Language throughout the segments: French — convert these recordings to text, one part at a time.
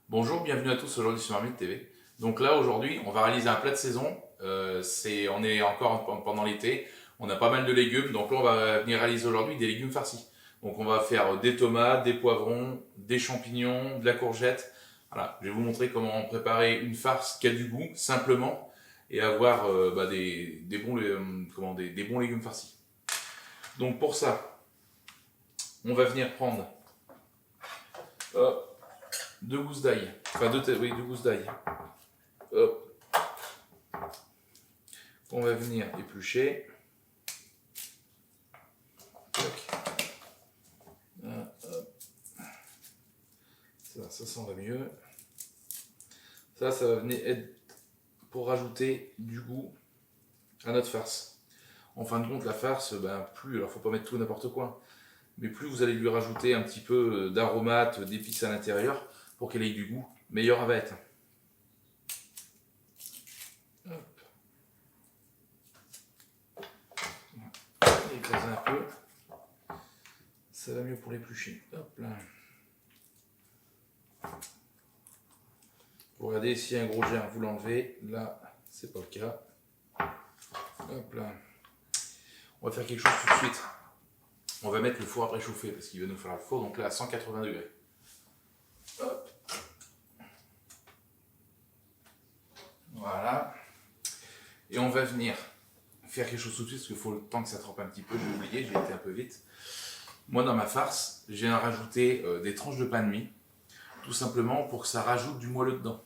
Bonjour, bienvenue à tous aujourd'hui sur Marmite TV. Donc là aujourd'hui on va réaliser un plat de saison. On est encore pendant l'été, on a pas mal de légumes, donc là on va venir réaliser aujourd'hui des légumes farcis. Donc on va faire des tomates, des poivrons, des champignons, de la courgette. Voilà, je vais vous montrer comment préparer une farce qui a du goût simplement et avoir des bons légumes farcis. Donc pour ça, on va venir prendre hop, deux gousses d'ail, enfin deux gousses d'ail. Hop. On va venir éplucher. Ça va mieux. Ça va venir être pour rajouter du goût à notre farce. En fin de compte, la farce, alors faut pas mettre tout n'importe quoi, mais plus vous allez lui rajouter un petit peu d'aromates, d'épices à l'intérieur, pour qu'elle ait du goût, meilleur elle va être. Hop. Écraser un peu. Ça va mieux pour l'éplucher. Hop là. Vous regardez, s'il y a un gros germe, vous l'enlevez. Là, c'est pas le cas. Hop là. On va faire quelque chose tout de suite. On va mettre le four à préchauffer parce qu'il va nous falloir le four, donc là à 180 degrés. Hop. Voilà. Et on va venir faire quelque chose tout de suite parce qu'il faut le temps que ça trempe un petit peu. J'ai oublié, j'ai été un peu vite. Moi, dans ma farce, j'ai rajouté des tranches de pain de mie, tout simplement pour que ça rajoute du moelleux dedans.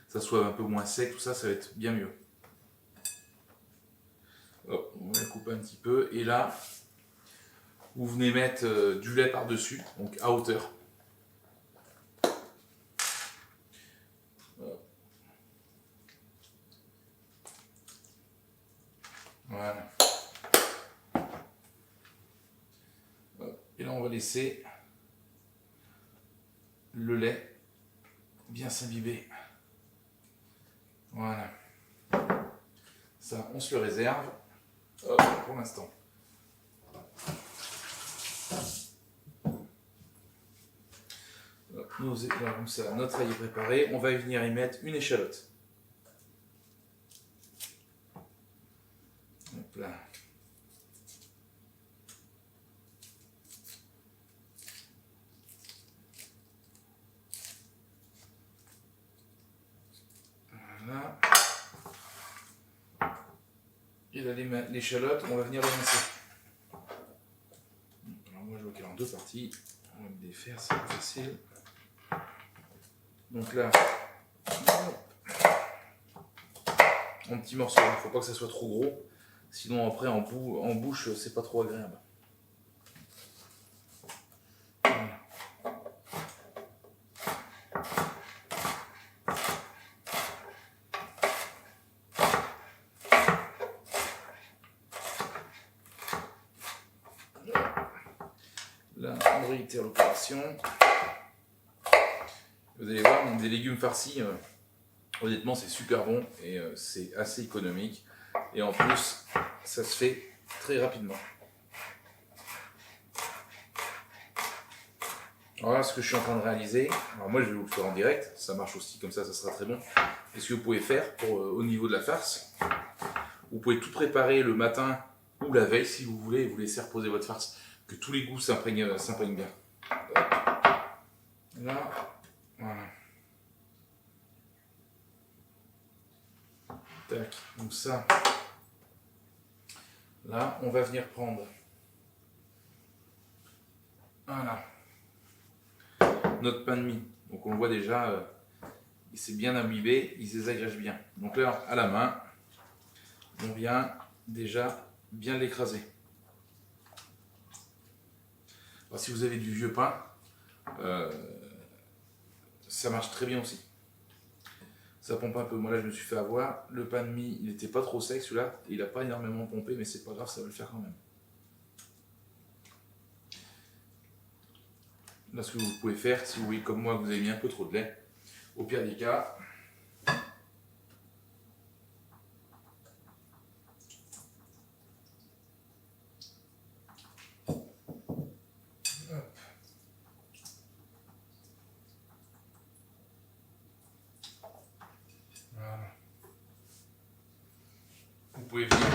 Ça soit un peu moins sec, tout ça, ça va être bien mieux. Hop, on va le couper un petit peu. Et là, vous venez mettre du lait par-dessus, donc à hauteur. Hop. Voilà. Hop. Et là, on va laisser le lait bien s'imbiber. Voilà. Ça, on se le réserve. Hop, pour l'instant. Comme ça, notre ail est préparé. On va y venir y mettre une échalote. Hop là. Voilà. Et là, l'échalote, on va venir l'émincer. Alors moi, je vois qu'elle est en deux parties. On va me défaire, c'est plus facile. Donc là, en petits morceaux, il ne faut pas que ça soit trop gros. Sinon, après, en bouche, c'est pas trop agréable. Voilà. Là, on réitère l'opération. Vous allez voir, donc des légumes farcis, honnêtement, c'est super bon et c'est assez économique. Et en plus, ça se fait très rapidement. Alors là, ce que je suis en train de réaliser, alors moi je vais vous le faire en direct, ça marche aussi comme ça sera très bon. Et ce que vous pouvez faire au niveau de la farce, vous pouvez tout préparer le matin ou la veille si vous voulez, et vous laissez reposer votre farce, que tous les goûts s'imprègnent bien. Là, voilà. Tac, donc ça. Là, on va venir prendre. Voilà. Notre pain de mie. Donc on le voit déjà, il s'est bien imbibé, il se désagrège bien. Donc là, à la main, on vient déjà bien l'écraser. Alors, si vous avez du vieux pain, ça marche très bien aussi. Ça pompe un peu. Moi là, je me suis fait avoir. Le pain de mie, il n'était pas trop sec celui-là. Il n'a pas énormément pompé, mais c'est pas grave, ça va le faire quand même. Là, ce que vous pouvez faire, si vous voyez comme moi que vous avez mis un peu trop de lait, au pire des cas, pouvez venir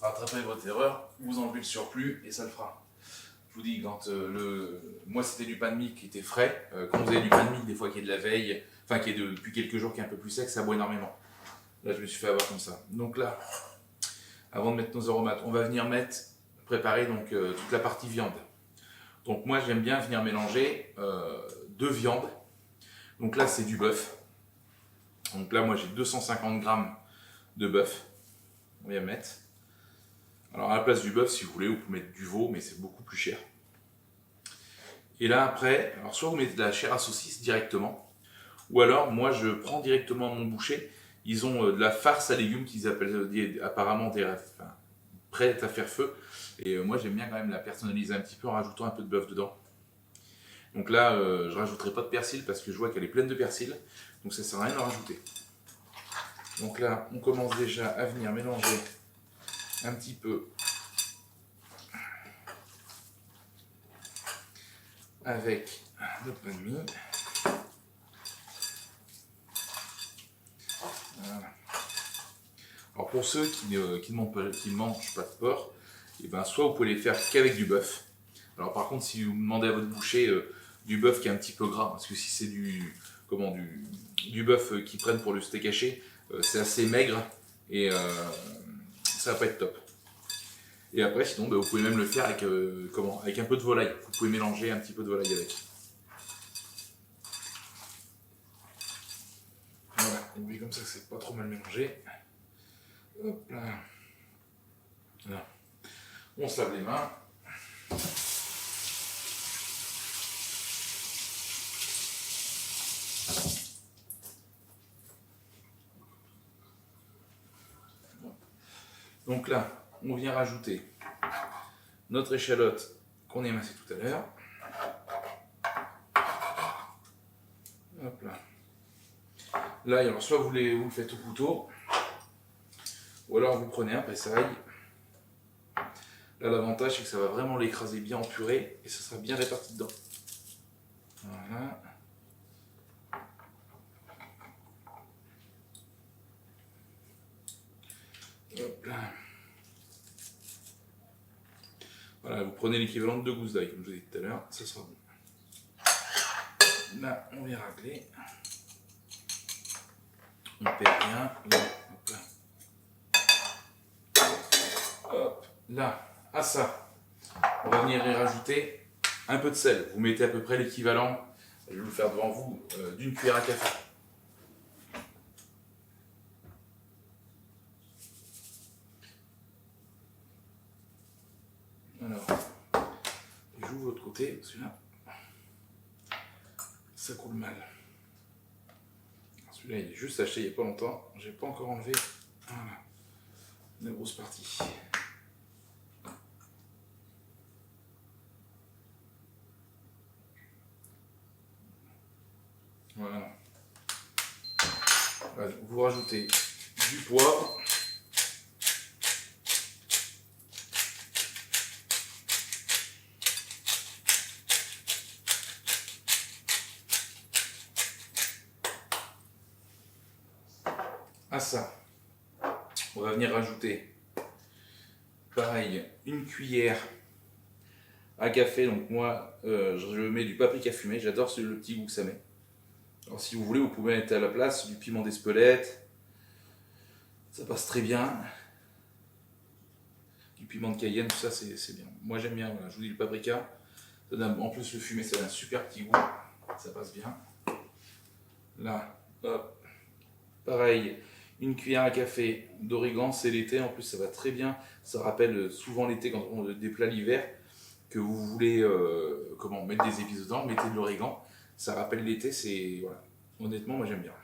rattraper votre erreur, vous enlevez le surplus et ça le fera. Je vous dis, quand moi c'était du pain de mie qui était frais, quand vous avez du pain de mie des fois qui est de la veille, enfin qui est depuis quelques jours, qui est un peu plus sec, ça boit énormément. Là je me suis fait avoir comme ça. Donc là, avant de mettre nos aromates, on va venir préparer donc toute la partie viande. Donc moi j'aime bien venir mélanger deux viandes. Donc là c'est du bœuf. Donc là moi j'ai 250 grammes de bœuf. On va mettre. Alors à la place du bœuf, si vous voulez, vous pouvez mettre du veau, mais c'est beaucoup plus cher. Et là après, alors soit vous mettez de la chair à saucisse directement, ou alors moi je prends directement mon boucher. Ils ont de la farce à légumes qu'ils appellent apparemment prête à faire feu. Et moi j'aime bien quand même la personnaliser un petit peu en rajoutant un peu de bœuf dedans. Donc là je rajouterai pas de persil parce que je vois qu'elle est pleine de persil. Donc ça sert à rien de rajouter. Donc là on commence déjà à venir mélanger un petit peu avec notre pain de mie. Voilà. Alors pour ceux qui ne mangent pas de porc, et ben soit vous pouvez les faire qu'avec du bœuf. Alors par contre si vous demandez à votre boucher du bœuf qui est un petit peu gras, parce que si c'est du bœuf qu'ils prennent pour le steak haché, c'est assez maigre et ça va pas être top. Et après sinon vous pouvez même le faire avec, avec un peu de volaille. Vous pouvez mélanger un petit peu de volaille avec. Voilà, et puis comme ça c'est pas trop mal mélangé. Hop là. Voilà. On se lave les mains. Donc là, on vient rajouter notre échalote qu'on a émincée tout à l'heure. Hop là. Là, alors soit vous le faites au couteau, ou alors vous prenez un pressail. Là, l'avantage, c'est que ça va vraiment l'écraser bien en purée et ça sera bien réparti dedans. Voilà. Hop là. Voilà, vous prenez l'équivalent de 2 gousses d'ail, comme je vous ai dit tout à l'heure, ça sera bon. Là, on vient racler. On perd rien. Hop là. Hop là, à ça, on va venir y rajouter un peu de sel. Vous mettez à peu près l'équivalent, je vais vous le faire devant vous, d'une cuillère à café. Alors, j'ouvre de l'autre côté, parce que là, ça coule mal. Celui-là, il est juste acheté il n'y a pas longtemps. J'ai pas encore enlevé la grosse partie. Voilà. Vous rajoutez du poivre. À ça, on va venir rajouter, pareil, une cuillère à café. Donc moi, je mets du paprika fumé. J'adore le petit goût que ça met. Alors si vous voulez, vous pouvez mettre à la place du piment d'Espelette. Ça passe très bien. Du piment de Cayenne, tout ça, c'est bien. Moi j'aime bien, voilà, je vous dis le paprika. En plus le fumé, ça donne un super petit goût. Ça passe bien. Là, hop. Pareil, une cuillère à café d'origan, c'est l'été, en plus ça va très bien. Ça rappelle souvent l'été quand on des plats l'hiver, que vous voulez mettre des épices dedans, mettez de l'origan. Ça rappelle l'été, c'est voilà. Honnêtement, moi j'aime bien.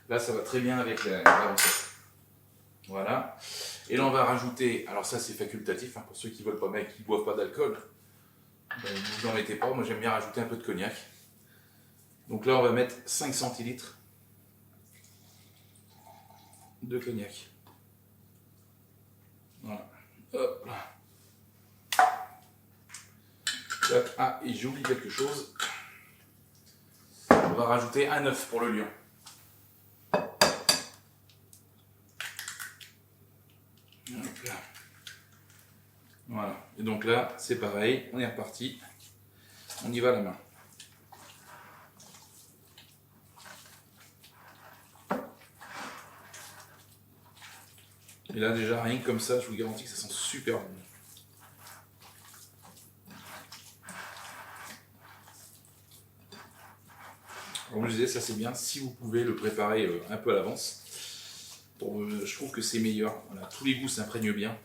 Là, ça va très bien avec la recette. Voilà. Et là, on va rajouter. Alors ça, c'est facultatif pour ceux qui veulent pas, mais qui boivent pas d'alcool. Vous n'en mettez pas. Moi, j'aime bien rajouter un peu de cognac. Donc là, on va mettre 5 centilitres de cognac. Voilà. Hop là. Ah, et j'ai oublié quelque chose. On va rajouter un œuf pour le lion. Voilà. Et donc là, c'est pareil, on est reparti. On y va à la main. Et là, déjà, rien que comme ça, je vous garantis que ça sent super bon. Comme je disais, ça c'est bien si vous pouvez le préparer un peu à l'avance. Je trouve que c'est meilleur. Voilà, tous les goûts s'imprègnent bien.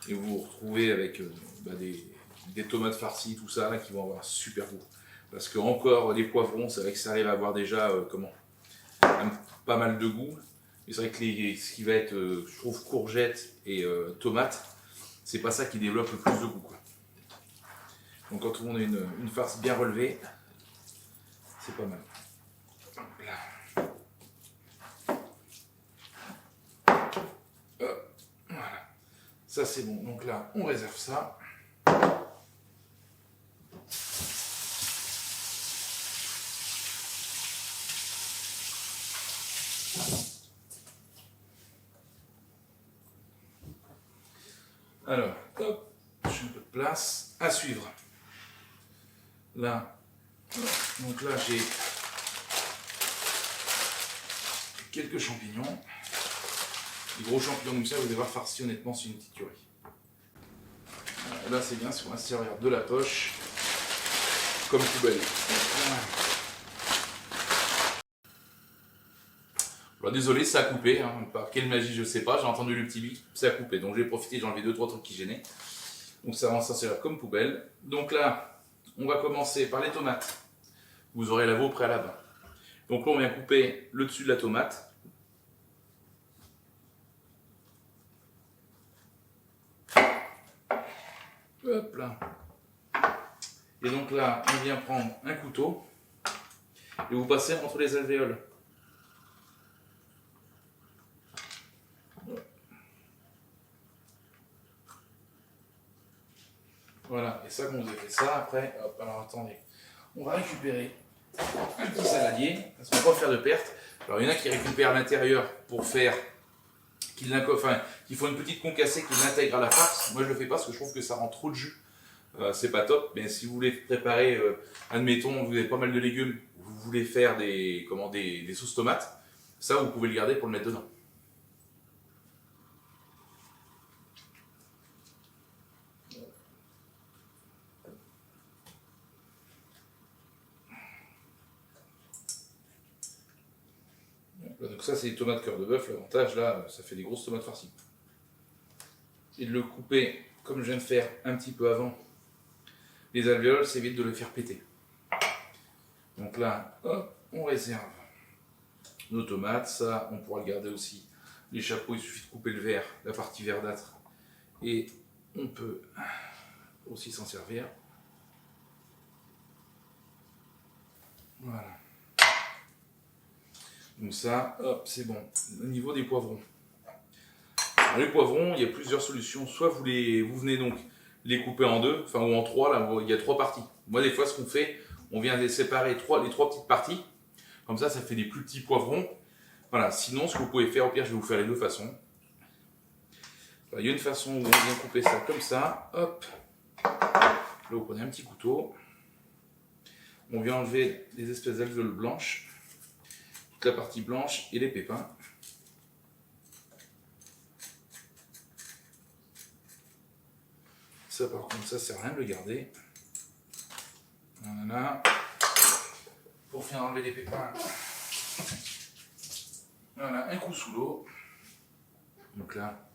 Et vous vous retrouvez avec des tomates farcies, tout ça, là, qui vont avoir un super goût. Parce que encore les poivrons, c'est vrai que ça arrive à avoir déjà pas mal de goût. Mais c'est vrai que ce qui va être, je trouve, courgettes et tomates, c'est pas ça qui développe le plus de goût, quoi. Donc quand on a une farce bien relevée, c'est pas mal. Là. Voilà. Ça c'est bon. Donc là, on réserve ça. Alors, hop, j'ai un peu de place à suivre. Là, donc là j'ai quelques champignons. Les gros champignons comme ça, vous allez voir farci honnêtement, c'est une petite tuerie. Là c'est bien, c'est qu'on va se servir de la poche comme poubelle. Alors, désolé, ça a coupé, hein. Par quelle magie je sais pas, j'ai entendu le petit bip, ça a coupé. Donc j'ai profité, j'ai enlevé 2-3 trucs qui gênaient. Donc ça va s'en servir comme poubelle. Donc là, on va commencer par les tomates. Vous aurez la veau préalable. Donc là on vient couper le dessus de la tomate. Hop là. Et donc là, on vient prendre un couteau et vous passez entre les alvéoles. Voilà, et ça, quand vous avez fait ça, après, hop, alors attendez, on va récupérer un petit saladier, parce qu'on ne va pas faire de perte. Alors il y en a qui récupèrent l'intérieur pour faire, qui font une petite concassée, qui l'intègrent à la farce. Moi je le fais pas parce que je trouve que ça rend trop de jus. C'est pas top, mais si vous voulez préparer, admettons, vous avez pas mal de légumes, vous voulez faire des sauces tomates, ça vous pouvez le garder pour le mettre dedans. Donc ça c'est des tomates cœur de bœuf, l'avantage là, ça fait des grosses tomates farcies. Et de le couper comme je viens de faire un petit peu avant les alvéoles, c'est évite de le faire péter. Donc là, hop, on réserve nos tomates, ça on pourra le garder aussi. Les chapeaux, il suffit de couper le vert, la partie verdâtre, et on peut aussi s'en servir. Voilà. Donc ça, hop, c'est bon. Au niveau des poivrons. Alors les poivrons, il y a plusieurs solutions. Soit vous venez donc les couper en deux, enfin ou en trois, là il y a 3 parties. Moi des fois ce qu'on fait, on vient les séparer les 3 petites parties. Comme ça fait des plus petits poivrons. Voilà, sinon ce que vous pouvez faire, au pire je vais vous faire les 2 façons. Alors, il y a une façon où on vient couper ça comme ça, hop. Là vous prenez un petit couteau. On vient enlever les espèces d'alvéoles blanches, toute la partie blanche et les pépins. Ça par contre, ça sert à rien de le garder. Voilà. Pour finir d'enlever les pépins, voilà, un coup sous l'eau. Donc là,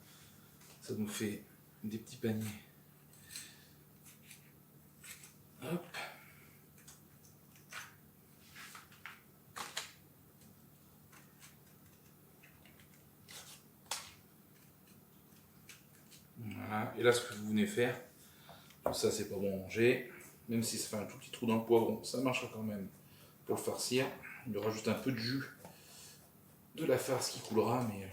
ça nous fait des petits paniers. Hop. Voilà. Et là, ce que vous venez faire, tout ça c'est pas bon à manger, même si ça fait un tout petit trou dans le poivron, ça marchera quand même pour le farcir. Il y aura juste un peu de jus de la farce qui coulera, mais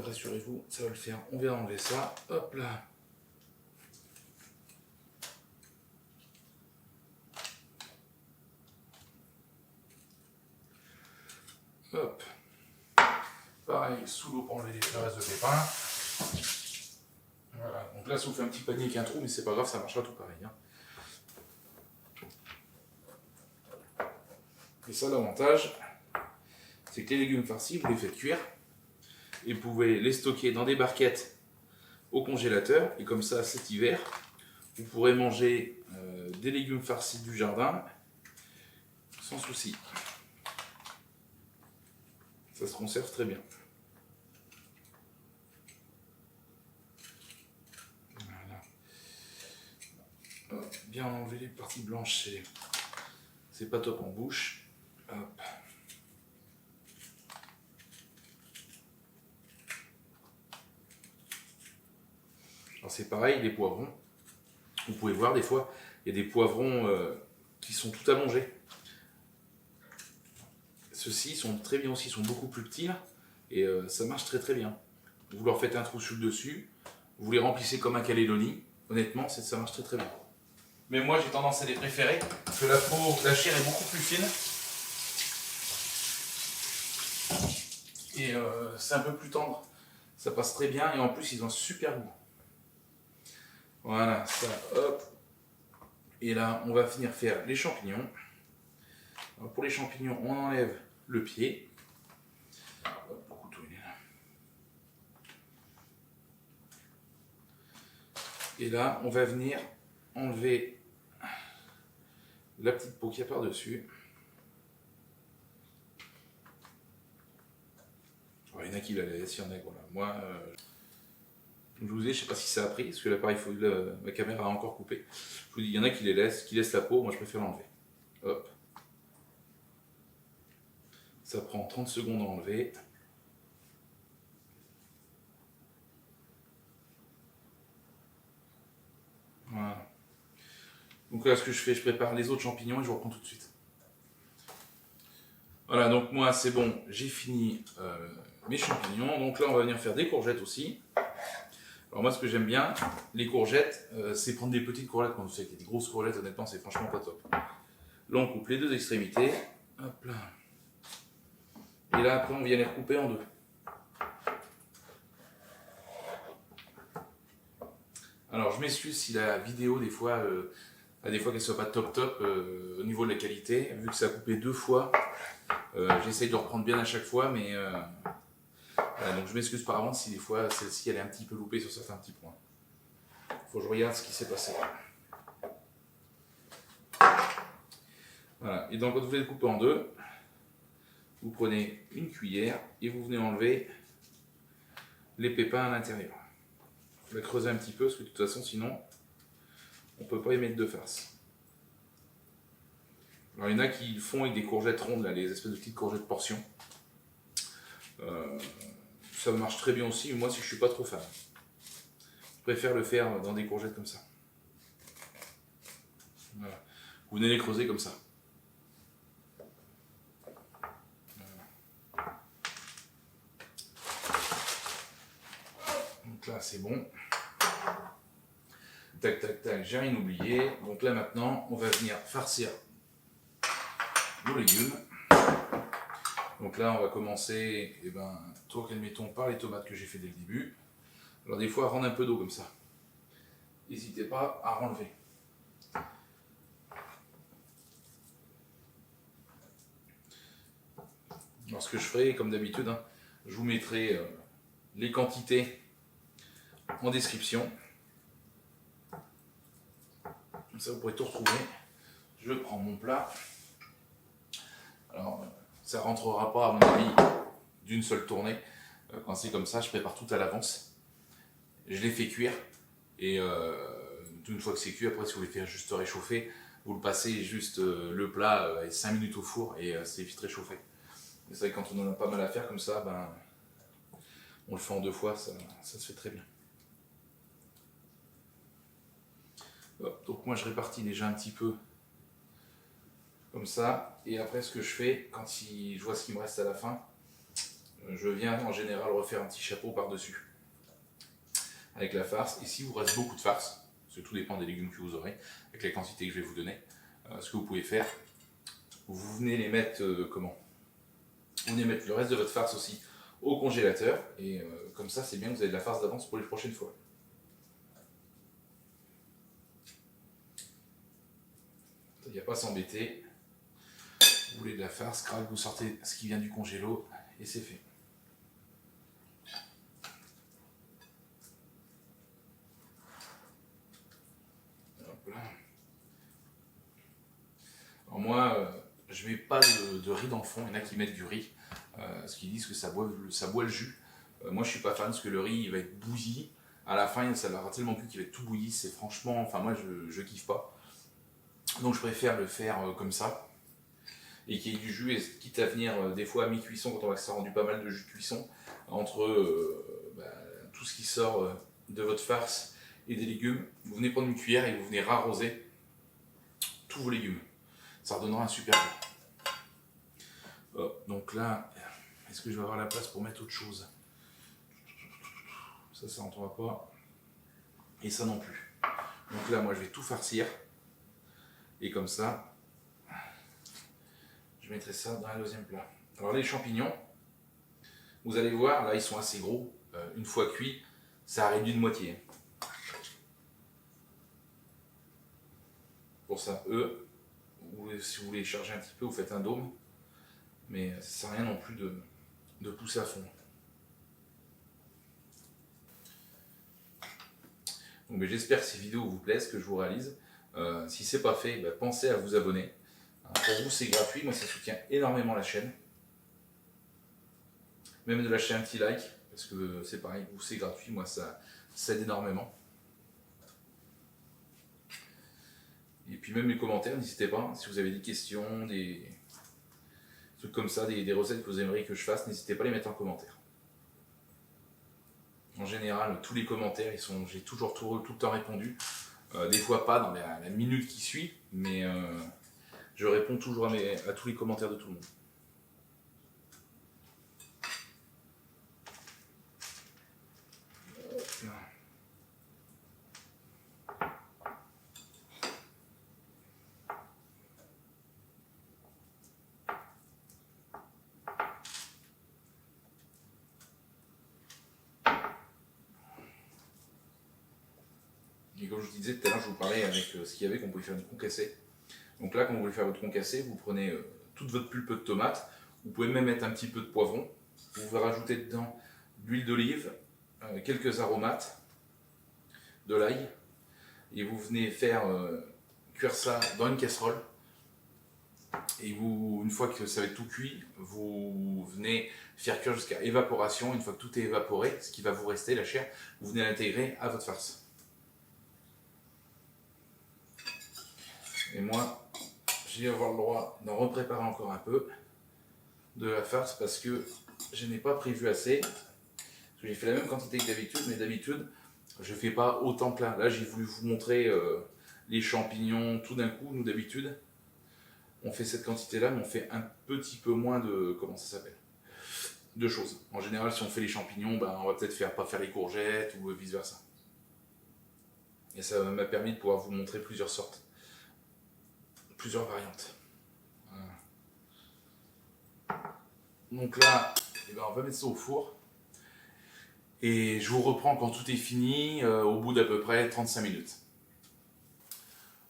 rassurez-vous, ça va le faire. On vient enlever ça, hop là. Hop. Pareil, sous l'eau pour enlever le reste de pépins. Donc là, ça vous fait un petit panier avec un trou, mais c'est pas grave, ça marchera tout pareil. Hein. Et ça, l'avantage, c'est que les légumes farcis, vous les faites cuire et vous pouvez les stocker dans des barquettes au congélateur. Et comme ça, cet hiver, vous pourrez manger des légumes farcis du jardin sans souci. Ça se conserve très bien. Voilà. Hop, bien enlever les parties blanches, c'est pas top en bouche. Hop. Alors c'est pareil, les poivrons. Vous pouvez voir des fois, il y a des poivrons qui sont tout allongés. Ceux-ci sont très bien aussi, ils sont beaucoup plus petits là, et ça marche très très bien. Vous leur faites un trou sur le dessus, vous les remplissez comme un Calédonie. Honnêtement, ça marche très très bien. Mais moi j'ai tendance à les préférer, parce que la chair est beaucoup plus fine. Et c'est un peu plus tendre. Ça passe très bien, et en plus ils ont un super goût. Voilà, ça, hop. Et là, on va finir faire les champignons. Alors pour les champignons, on enlève le pied. Hop, le couteau, il est là. Et là, on va venir enlever la petite peau qu'il y a par-dessus. Il y en a qui la laissent, il y en a, voilà. Moi, je vous dis, je sais pas si ça a pris, parce que l'appareil, ma caméra a encore coupé. Je vous dis, il y en a qui laissent la peau, moi je préfère l'enlever. Hop. Ça prend 30 secondes à enlever. Voilà. Donc là, ce que je fais, je prépare les autres champignons et je vous reprends tout de suite. Voilà, donc moi c'est bon, j'ai fini mes champignons. Donc là, on va venir faire des courgettes aussi. Alors moi, ce que j'aime bien, les courgettes, c'est prendre des petites courgettes. Quand vous savez qu'il y a des grosses courgettes, honnêtement, c'est franchement pas top. Là, on coupe les deux extrémités. Hop là. Et là, après, on vient les recouper en deux. Alors, je m'excuse si la vidéo, des fois qu'elle soit pas top au niveau de la qualité. Vu que ça a coupé deux fois, j'essaye de reprendre bien à chaque fois, mais voilà, donc je m'excuse par avance si des fois celle-ci elle est un petit peu loupée sur certains petits points. Faut que je regarde ce qui s'est passé. Voilà, et donc quand vous les coupez en deux, vous prenez une cuillère et vous venez enlever les pépins à l'intérieur. Vous la creusez un petit peu parce que de toute façon sinon on ne peut pas y mettre de farce. Alors il y en a qui font avec des courgettes rondes, là, les espèces de petites courgettes portions. Ça marche très bien aussi, mais moi si je suis pas trop fan. Je préfère le faire dans des courgettes comme ça. Voilà. Vous venez les creuser comme ça. Voilà. Donc là c'est bon. Tac tac tac, j'ai rien oublié. Donc là maintenant on va venir farcir nos légumes. Donc là on va commencer admettons par les tomates que j'ai fait dès le début. Alors des fois rendre un peu d'eau comme ça. N'hésitez pas à renlever. Alors ce que je ferai comme d'habitude, hein, je vous mettrai les quantités en description. Comme ça vous pourrez tout retrouver. Je prends mon plat. Alors ça rentrera pas à mon avis d'une seule tournée. Quand c'est comme ça, je prépare tout à l'avance. Je les fais cuire. Et une fois que c'est cuit, après si vous voulez faire juste réchauffer, vous le passez juste le plat 5 minutes au four et c'est vite réchauffé. C'est vrai que quand on en a pas mal à faire comme ça, on le fait en deux fois, ça se fait très bien. Hop, donc moi je répartis déjà un petit peu comme ça, et après ce que je fais, quand je vois ce qui me reste à la fin, je viens en général refaire un petit chapeau par-dessus avec la farce. Et si vous reste beaucoup de farce, parce que tout dépend des légumes que vous aurez, avec la quantité que je vais vous donner, ce que vous pouvez faire, vous venez les mettre vous venez mettre le reste de votre farce aussi au congélateur, et comme ça c'est bien, vous avez de la farce d'avance pour les prochaines fois. n'y a pas à s'embêter. Vous voulez de la farce, crac, vous sortez ce qui vient du congélo et c'est fait. Hop là. Alors moi, je mets pas de riz dans le fond. Il y en a qui mettent du riz, parce qu'ils disent que ça boit le jus. Moi, je suis pas fan parce que le riz, il va être bouilli. À la fin, ça leur a tellement plu qu'il va être tout bouilli. C'est franchement, enfin moi, je kiffe pas. Donc, je préfère le faire comme ça et qu'il y ait du jus. Et quitte à venir des fois à mi-cuisson, quand on voit que ça a rendu pas mal de jus de cuisson, entre tout ce qui sort de votre farce et des légumes, vous venez prendre une cuillère et vous venez rarroser tous vos légumes. Ça redonnera un super goût. Oh, donc là, est-ce que je vais avoir la place pour mettre autre chose? Ça rentrera pas. Et ça non plus. Donc là, moi, je vais tout farcir. Et comme ça, je mettrai ça dans le deuxième plat. Alors les champignons, vous allez voir, là, ils sont assez gros. Une fois cuits, ça a réduit de moitié. Pour ça, si vous voulez charger un petit peu, vous faites un dôme. Mais ça ne sert à rien non plus de pousser à fond. Donc, j'espère que ces vidéos vous plaisent, que je vous réalise. Si ce n'est pas fait, pensez à vous abonner. Pour vous, c'est gratuit. Moi, ça soutient énormément la chaîne. Même de lâcher un petit like, parce que c'est pareil, vous, c'est gratuit. Moi, ça aide énormément. Et puis même les commentaires, n'hésitez pas. Si vous avez des questions, des trucs comme ça, des recettes que vous aimeriez que je fasse, n'hésitez pas à les mettre en commentaire. En général, tous les commentaires, j'ai toujours tout le temps répondu. Des fois pas dans la minute qui suit, mais je réponds toujours à tous les commentaires de tout le monde. Et comme je vous disais tout à l'heure, je vous parlais avec ce qu'il y avait qu'on pouvait faire du concassé. Donc là, quand vous voulez faire votre concassé, vous prenez toute votre pulpe de tomate. Vous pouvez même mettre un petit peu de poivron. Vous pouvez rajouter dedans de l'huile d'olive, quelques aromates, de l'ail. Et vous venez faire cuire ça dans une casserole. Et une fois que ça va être tout cuit, vous venez faire cuire jusqu'à évaporation. Une fois que tout est évaporé, ce qui va vous rester, la chair, vous venez l'intégrer à votre farce. Et moi, je vais avoir le droit d'en repréparer encore un peu de la farce parce que je n'ai pas prévu assez. J'ai fait la même quantité que d'habitude, mais d'habitude, je ne fais pas autant plein. Là, j'ai voulu vous montrer les champignons tout d'un coup. Nous, d'habitude, on fait cette quantité-là, mais on fait un petit peu moins de... Comment ça s'appelle? De choses. En général, si on fait les champignons, on va peut-être pas faire les courgettes ou vice-versa. Et ça m'a permis de pouvoir vous montrer plusieurs sortes. Plusieurs variantes. Voilà. Donc là, on va mettre ça au four. Et je vous reprends quand tout est fini, au bout d'à peu près 35 minutes.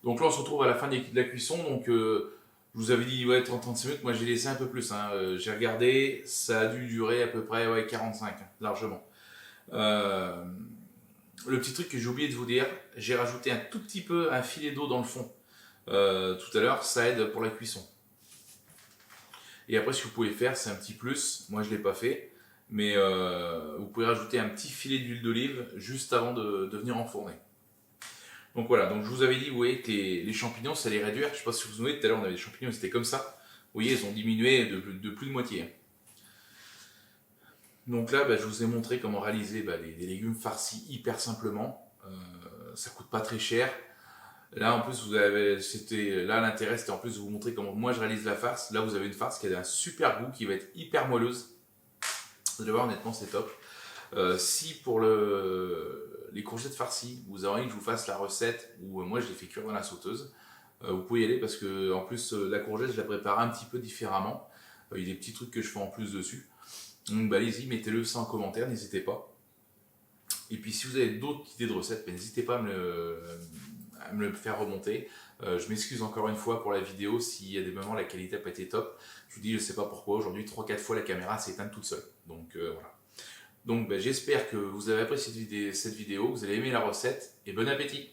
Donc là, on se retrouve à la fin de la cuisson. Donc, je vous avais dit 30-35 minutes. Moi, j'ai laissé un peu plus. J'ai regardé, ça a dû durer à peu près 45, largement. Le petit truc que j'ai oublié de vous dire, j'ai rajouté un tout petit peu un filet d'eau dans le fond. Tout à l'heure, ça aide pour la cuisson. Et après, ce que vous pouvez faire, c'est un petit plus. Moi, je ne l'ai pas fait, mais vous pouvez rajouter un petit filet d'huile d'olive juste avant de venir enfourner. Donc voilà, donc je vous avais dit, vous voyez que les champignons, ça allait réduire. Je ne sais pas si vous vous souvenez, tout à l'heure, on avait des champignons, c'était comme ça. Vous voyez, ils ont diminué de plus de moitié. Donc là, je vous ai montré comment réaliser des légumes farcis hyper simplement. Ça coûte pas très cher. Là, en plus, l'intérêt, c'était en plus de vous montrer comment moi je réalise la farce. Là, vous avez une farce qui a un super goût, qui va être hyper moelleuse. Vous allez voir, honnêtement, c'est top. Si pour les courgettes farcies, vous avez envie que je vous fasse la recette où moi je les fais cuire dans la sauteuse, vous pouvez y aller parce que en plus la courgette, je la prépare un petit peu différemment. Il y a des petits trucs que je fais en plus dessus. Donc allez-y, mettez-le ça en commentaire, n'hésitez pas. Et puis si vous avez d'autres idées de recettes, n'hésitez pas à me le faire remonter. Je m'excuse encore une fois pour la vidéo s'il y a des moments la qualité n'a pas été top. Je vous dis, je ne sais pas pourquoi, aujourd'hui 3-4 fois la caméra s'est éteinte toute seule. Donc voilà. Donc j'espère que vous avez apprécié cette vidéo, que vous allez aimer la recette et bon appétit!